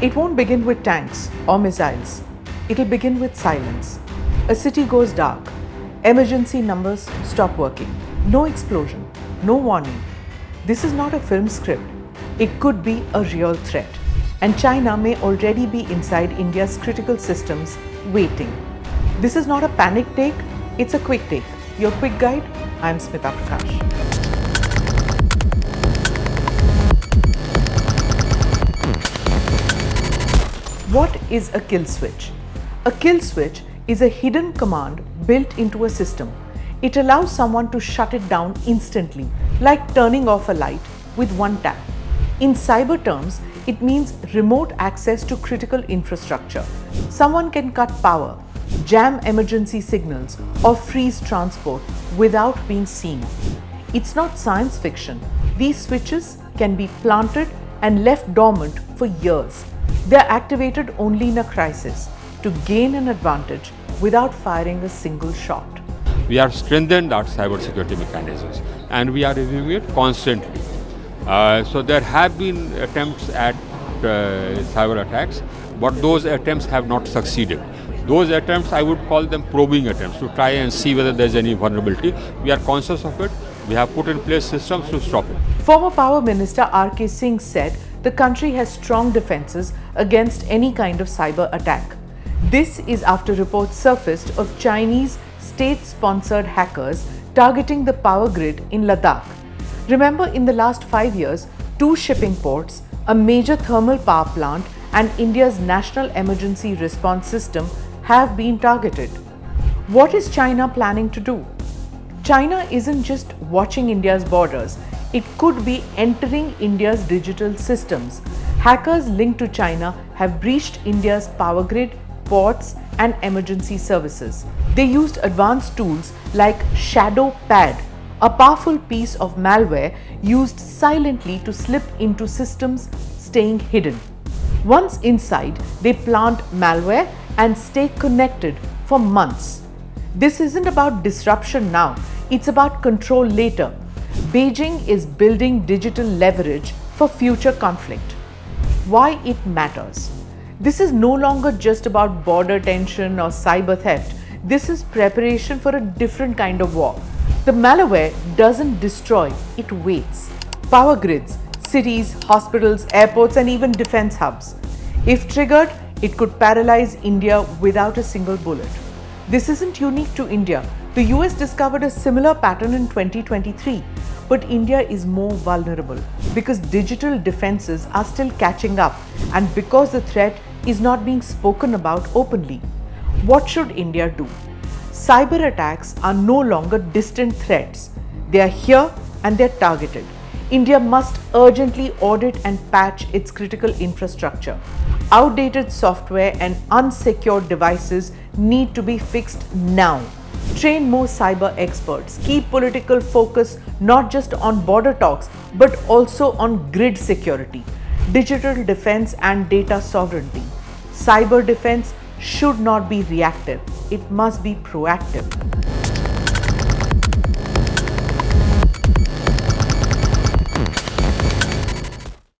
It won't begin with tanks or missiles. It'll begin with silence. A city goes dark. Emergency numbers stop working. No explosion. No warning. This is not a film script. It could be a real threat. And China may already be inside India's critical systems waiting. This is not a panic take. It's a quick take. Your quick guide. I'm Smita Prakash. What is a kill switch? A kill switch is a hidden command built into a system. It allows someone to shut it down instantly, like turning off a light with one tap. In cyber terms, it means remote access to critical infrastructure. Someone can cut power, jam emergency signals, or freeze transport without being seen. It's not science fiction. These switches can be planted and left dormant for years. They're activated only in a crisis to gain an advantage without firing a single shot. We have strengthened our cybersecurity mechanisms and we are reviewing it constantly. So there have been attempts at cyber attacks, but those attempts have not succeeded. Those attempts, I would call them probing attempts to try and see whether there's any vulnerability. We are conscious of it. We have put in place systems to stop it. Former Power Minister R.K. Singh said the country has strong defenses against any kind of cyber attack. This is after reports surfaced of Chinese state-sponsored hackers targeting the power grid in Ladakh. Remember, in the last 5 years, 2 shipping ports, a major thermal power plant, and India's National Emergency Response System have been targeted. What is China planning to do? China isn't just watching India's borders. It could be entering India's digital systems. Hackers linked to China have breached India's power grid, ports, and emergency services. They used advanced tools like Shadow Pad, a powerful piece of malware used silently to slip into systems staying hidden. Once inside, they plant malware and stay connected for months. This isn't about disruption now, it's about control later. Beijing is building digital leverage for future conflict. Why it matters? This is no longer just about border tension or cyber theft. This is preparation for a different kind of war. The malware doesn't destroy, it waits. Power grids, cities, hospitals, airports, and even defense hubs. If triggered, it could paralyze India without a single bullet. This isn't unique to India. The US discovered a similar pattern in 2023. But India is more vulnerable because digital defenses are still catching up and because the threat is not being spoken about openly. What should India do? Cyber attacks are no longer distant threats. They are here and they're targeted. India must urgently audit and patch its critical infrastructure. Outdated software and unsecured devices need to be fixed now. Train more cyber experts. Keep political focus not just on border talks, but also on grid security, digital defense and data sovereignty. Cyber defense should not be reactive. It must be proactive.